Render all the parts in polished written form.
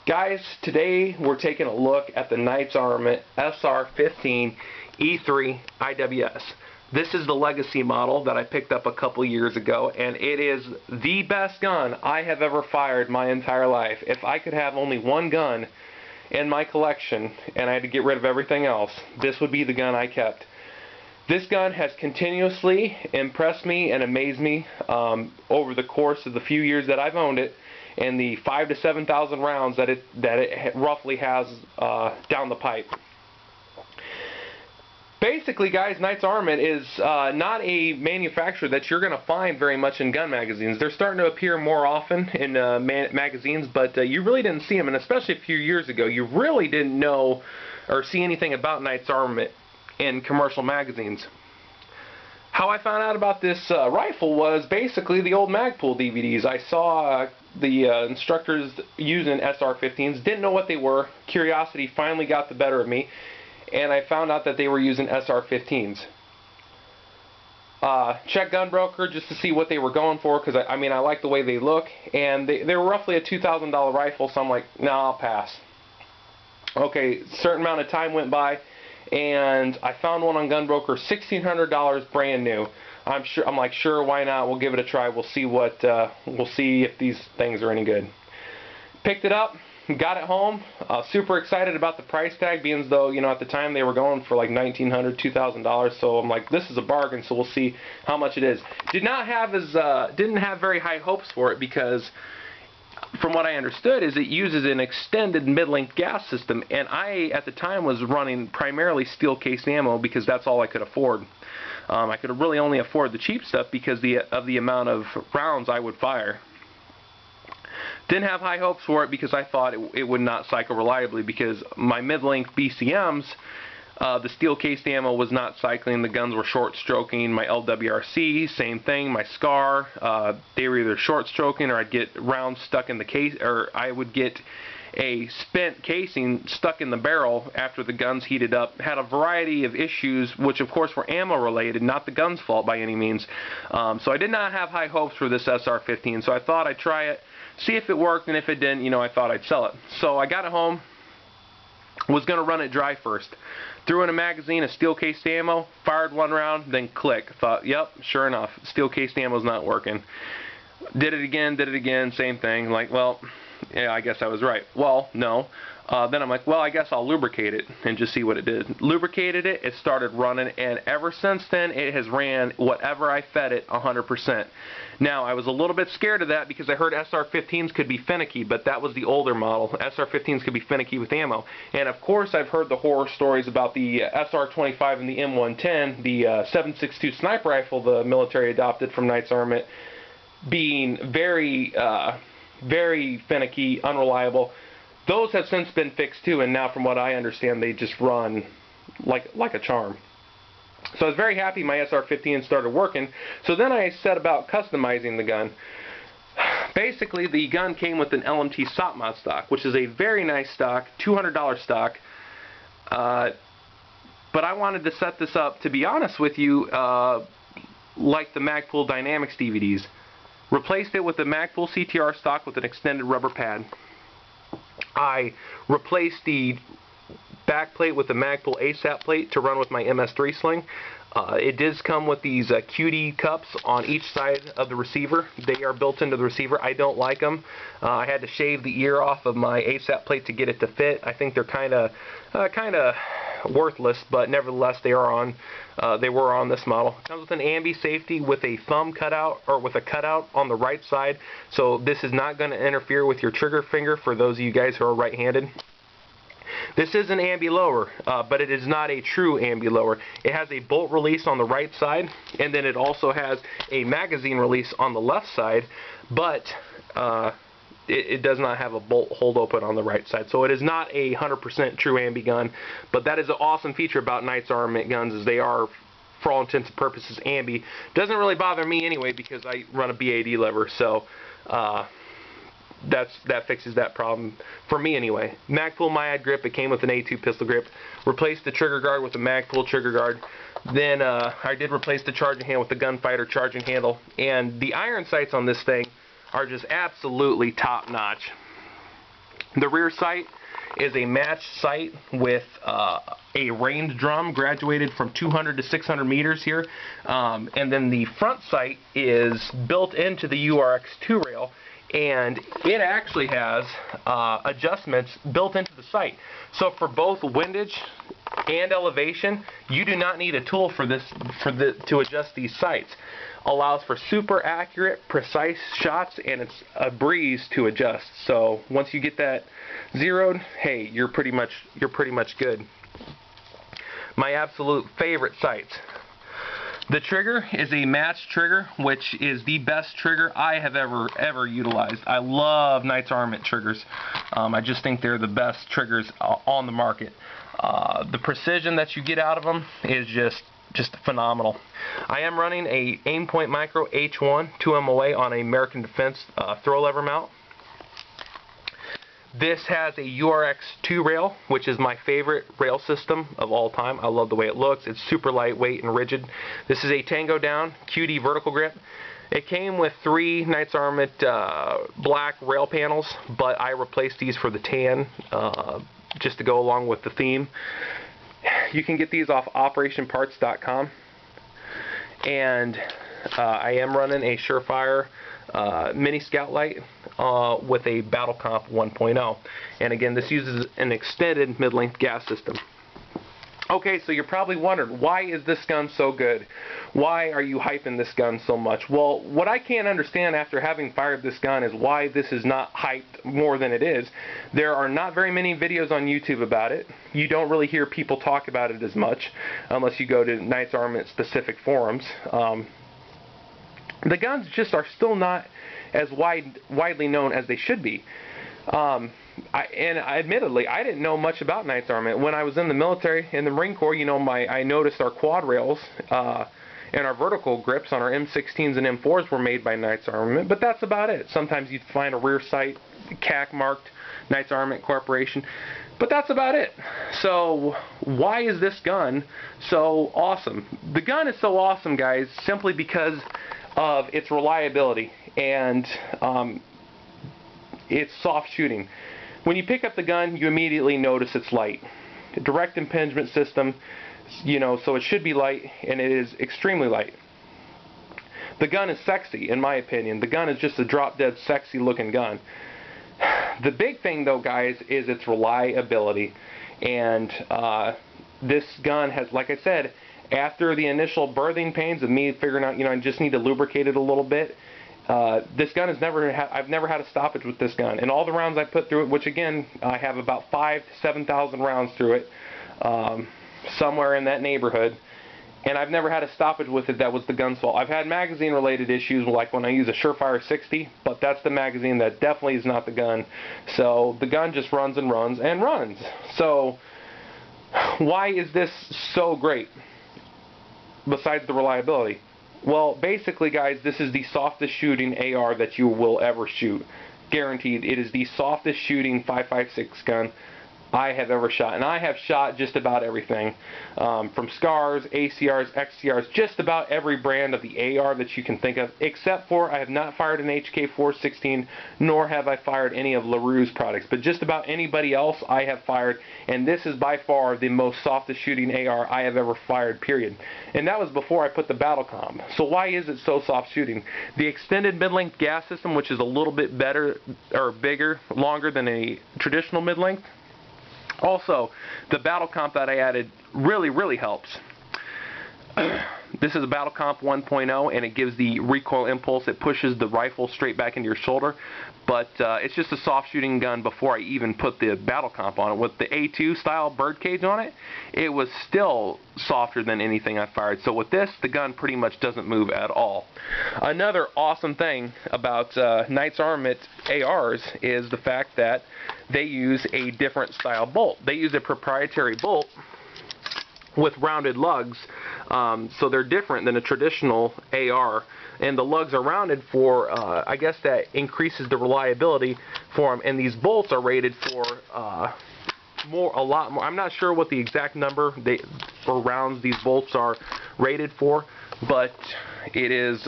Guys, today we're taking a look at the Knight's Armament SR-15E3 IWS. This is the legacy model that I picked up a couple years ago, and it is the best gun I have ever fired my entire life. If I could have only one gun in my collection and I had to get rid of everything else, this would be the gun I kept. This gun has continuously impressed me and amazed me over the course of the few years that I've owned it, and the 5,000 to 7,000 rounds that it roughly has down the pipe. Basically, guys, Knight's Armament is not a manufacturer that you're going to find very much in gun magazines. They're starting to appear more often in magazines, but you really didn't see them, and especially a few years ago, you really didn't know or see anything about Knight's Armament in commercial magazines. How I found out about this rifle was basically the old Magpul DVDs. I saw the instructors using SR-15s, didn't know what they were. Curiosity finally got the better of me, and I found out that they were using SR-15s. Check Gunbroker just to see what they were going for, because I mean, I like the way they look, and they were roughly a $2,000 rifle, so I'm like, nah, I'll pass. Okay, certain amount of time went by, and I found one on Gunbroker, $1,600 brand new. I'm like, sure, why not? We'll give it a try. We'll see if these things are any good. Picked it up, got it home. Super excited about the price tag, being as though, you know, at the time they were going for like $1,900, $2,000. So I'm like, this is a bargain. So we'll see how much it is. Didn't have very high hopes for it, because from what I understood is it uses an extended mid-length gas system, and I at the time was running primarily steel cased ammo because that's all I could afford. I could really only afford the cheap stuff because of the amount of rounds I would fire. Didn't have high hopes for it because I thought it would not cycle reliably, because my mid-length BCMs, the steel cased ammo was not cycling. The guns were short stroking. My LWRC, same thing. My SCAR, they were either short stroking, or I'd get rounds stuck in the case, or I would get a spent casing stuck in the barrel after the guns heated up. Had a variety of issues, which of course were ammo related, not the gun's fault by any means. So I did not have high hopes for this SR-15. So I thought I'd try it, see if it worked, and if it didn't, you know, I thought I'd sell it. So I got it home. Was going to run it dry first. Threw in a magazine of steel cased ammo, fired one round, then click. Thought, yep, sure enough, steel cased ammo's not working. Did it again, same thing. Like, well, yeah, I guess I was right. Well, no. Then I'm like, well, I guess I'll lubricate it and just see what it did. Lubricated it, it started running, and ever since then it has ran whatever I fed it 100%. Now, I was a little bit scared of that because I heard SR-15s could be finicky, but that was the older model. SR-15s could be finicky with ammo. And of course, I've heard the horror stories about the SR-25 and the M110, the 7.62 sniper rifle the military adopted from Knight's Armament, being very finicky, unreliable. Those have since been fixed too, and now from what I understand, they just run like a charm. So I was very happy my SR-15 started working. So then I set about customizing the gun. Basically, the gun came with an LMT SOP mod stock, which is a very nice stock, $200 stock. But I wanted to set this up, to be honest with you, like the Magpul Dynamics DVDs. Replaced it with the Magpul CTR stock with an extended rubber pad. I replaced the back plate with the Magpul ASAP plate to run with my MS3 sling. It does come with these QD cups on each side of the receiver. They are built into the receiver. I don't like them. I had to shave the ear off of my ASAP plate to get it to fit. I think they're kind of worthless, but nevertheless they are on. They were on this model. It comes with an ambi safety with a thumb cutout, or with a cutout on the right side. So this is not going to interfere with your trigger finger for those of you guys who are right-handed. This is an ambi lower, but it is not a true ambi lower. It has a bolt release on the right side, and then it also has a magazine release on the left side, but it does not have a bolt hold open on the right side. So it is not a 100% true ambi gun, but that is an awesome feature about Knight's Armament guns, is they are, for all intents and purposes, ambi. Doesn't really bother me anyway because I run a BAD lever, so that fixes that problem for me anyway. Magpul Myad grip, it came with an A2 pistol grip. Replaced the trigger guard with a Magpul trigger guard. Then I did replace the charging handle with the Gunfighter charging handle. And the iron sights on this thing are just absolutely top notch. The rear sight is a matched sight with a range drum graduated from 200 to 600 meters here. And then the front sight is built into the URX2 rail, and it actually has adjustments built into the sight. So for both windage and elevation, you do not need a tool for this to adjust these sights. Allows for super accurate, precise shots, and it's a breeze to adjust. So once you get that zeroed, hey, you're pretty much good. My absolute favorite sights. The trigger is a matched trigger, which is the best trigger I have ever utilized. I love Knight's Armament triggers. I just think they're the best triggers on the market. The precision that you get out of them is just phenomenal. I am running a Aimpoint Micro H1 2 MOA on an American Defense throw lever mount. This has a URX2 rail, which is my favorite rail system of all time. I love the way it looks. It's super lightweight and rigid. This is a Tango Down QD vertical grip. It came with 3 Knight's Armament black rail panels, but I replaced these for the tan just to go along with the theme. You can get these off operationparts.com, and I am running a Surefire mini scout light with a Battle Comp 1.0, and again, this uses an extended mid-length gas system. Okay, so you're probably wondering, why is this gun so good? Why are you hyping this gun so much? Well, what I can't understand after having fired this gun is why this is not hyped more than it is. There are not very many videos on YouTube about it. You don't really hear people talk about it as much, unless you go to Knight's Armament specific forums. The guns just are still not as widely known as they should be. Admittedly, I didn't know much about Knight's Armament. When I was in the military, in the Marine Corps, you know, I noticed our quad rails and our vertical grips on our M16s and M4s were made by Knight's Armament, but that's about it. Sometimes you'd find a rear sight, CAC marked Knight's Armament Corporation, but that's about it. So why is this gun so awesome? The gun is so awesome, guys, simply because of its reliability and its soft shooting. When you pick up the gun, you immediately notice it's light. Direct impingement system, you know, so it should be light, and it is extremely light. The gun is sexy, in my opinion. The gun is just a drop-dead sexy looking gun. The big thing, though, guys, is its reliability. And this gun has, like I said, after the initial birthing pains of me figuring out, you know, I just need to lubricate it a little bit, this gun has I've never had a stoppage with this gun. And all the rounds I put through it, which again, I have about 5,000 to 7,000 rounds through it, somewhere in that neighborhood, and I've never had a stoppage with it that was the gun's fault. I've had magazine related issues, like when I use a Surefire 60, but that's the magazine. That definitely is not the gun. So the gun just runs and runs and runs. So why is this so great besides the reliability? Well, basically, guys, this is the softest shooting AR that you will ever shoot. Guaranteed. It is the softest shooting 5.56 gun I have ever shot. And I have shot just about everything. From SCARs, ACRs, XCRs, just about every brand of the AR that you can think of, except for I have not fired an HK416, nor have I fired any of LaRue's products. But just about anybody else I have fired, and this is by far the most softest shooting AR I have ever fired, period. And that was before I put the Battle Comp. So why is it so soft shooting? The extended mid-length gas system, which is a little bit better, or bigger, longer than a traditional mid-length. Also, the Battle Comp that I added really helps. This is a Battle Comp 1.0, and it gives the recoil impulse. It pushes the rifle straight back into your shoulder. But it's just a soft shooting gun before I even put the Battle Comp on it. With the A2 style birdcage on it, it was still softer than anything I fired. So with this, the gun pretty much doesn't move at all. Another awesome thing about Knight's Armament ARs is the fact that they use a different style bolt. They use a proprietary bolt with rounded lugs, so they're different than a traditional AR, and the lugs are rounded for, I guess that increases the reliability for them, and these bolts are rated for a lot more. I'm not sure what the exact number for rounds these bolts are rated for, but it is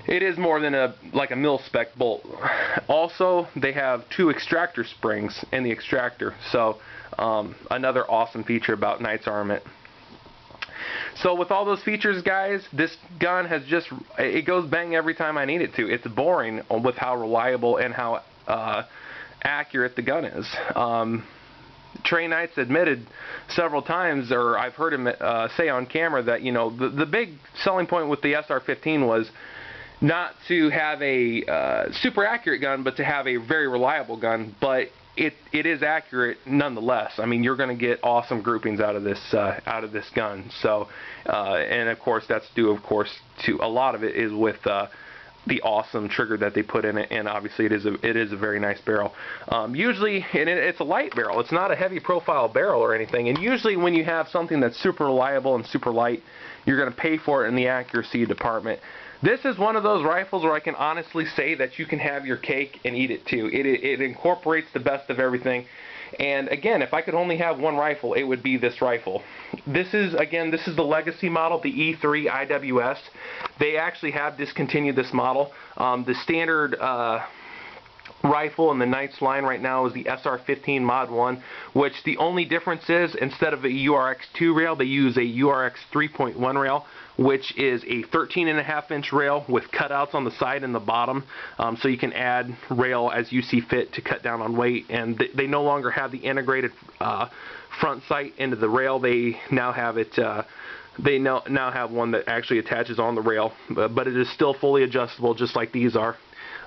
It is more than like a mil-spec bolt. Also, they have 2 extractor springs in the extractor, so another awesome feature about Knight's Armament. So with all those features, guys, this gun has it goes bang every time I need it to. It's boring with how reliable and how accurate the gun is. Trey Knight's admitted several times, or I've heard him say on camera, that the big selling point with the SR-15 was not to have a super accurate gun, but to have a very reliable gun. But it is accurate nonetheless. I mean, you're going to get awesome groupings out of this gun. So, and of course, that's due, of course, to a lot of it is with the awesome trigger that they put in it, and obviously it is a very nice barrel. Usually, and it's a light barrel. It's not a heavy profile barrel or anything. And usually, when you have something that's super reliable and super light, you're going to pay for it in the accuracy department. This is one of those rifles where I can honestly say that you can have your cake and eat it too. It incorporates the best of everything. And again, if I could only have one rifle, it would be this rifle. This is the legacy model, the E3 IWS. They actually have discontinued this model. The standard rifle in the Knight's line right now is the SR-15 Mod 1, which the only difference is, instead of a URX-2 rail, they use a URX 3.1 rail, which is a 13.5-inch rail with cutouts on the side and the bottom, so you can add rail as you see fit to cut down on weight. And they no longer have the integrated front sight into the rail. They now have it. They now have one that actually attaches on the rail, but it is still fully adjustable, just like these are.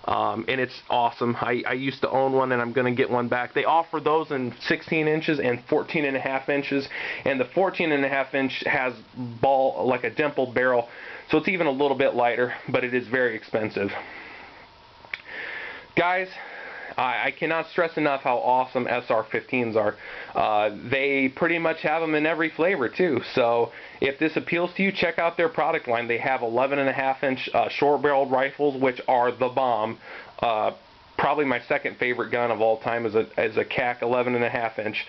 And it's awesome. I used to own one, and I'm going to get one back. They offer those in 16 inches and 14.5 inches, and the 14.5 inch has like a dimpled barrel, so it's even a little bit lighter, but it is very expensive. Guys, I cannot stress enough how awesome SR-15s are. They pretty much have them in every flavor too. So if this appeals to you, check out their product line. They have 11.5-inch short-barreled rifles, which are the bomb. Probably my second favorite gun of all time is a CAC 11.5-inch.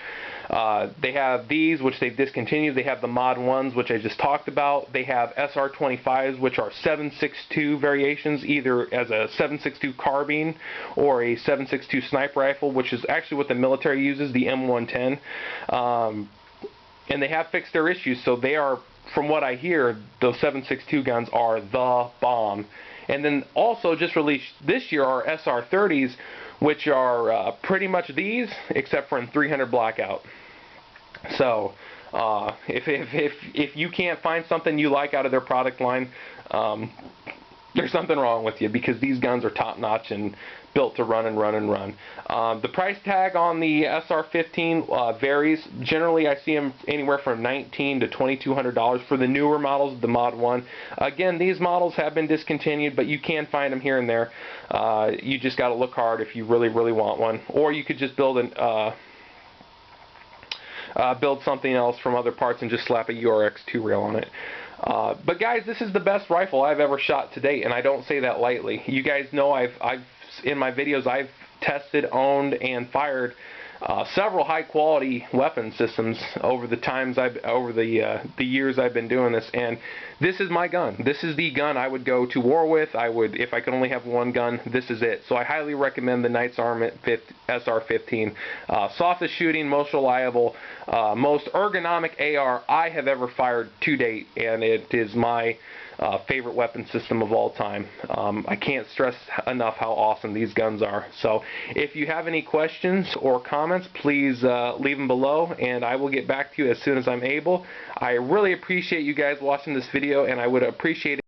They have these, which they've discontinued. They have the Mod 1s, which I just talked about. They have SR-25s, which are 7.62 variations, either as a 7.62 carbine or a 7.62 sniper rifle, which is actually what the military uses, the M110. And they have fixed their issues, so they are, from what I hear, those 7.62 guns are the bomb. And then also just released this year are SR-30s, which are pretty much these, except for in 300 blackout. So if you can't find something you like out of their product line, there's something wrong with you, because these guns are top notch and built to run and run and run. The price tag on the SR-15 varies. Generally, I see them anywhere from $1,900 to $2,200 for the newer models, the Mod 1. Again, these models have been discontinued, but you can find them here and there. You just got to look hard if you really, really want one. Or you could just build something else from other parts and just slap a URX-2 rail on it. But guys, this is the best rifle I've ever shot to date, and I don't say that lightly. You guys know I've in my videos I've tested, owned, and fired several high-quality weapon systems over the years I've been doing this, and this is my gun. This is the gun I would go to war with. If I could only have one gun, this is it. So I highly recommend the Knight's Armament SR-15. Softest shooting, most reliable, most ergonomic AR I have ever fired to date, and it is my favorite weapon system of all time. I can't stress enough how awesome these guns are. So if you have any questions or comments, please leave them below, and I will get back to you as soon as I'm able. I really appreciate you guys watching this video, and I would appreciate it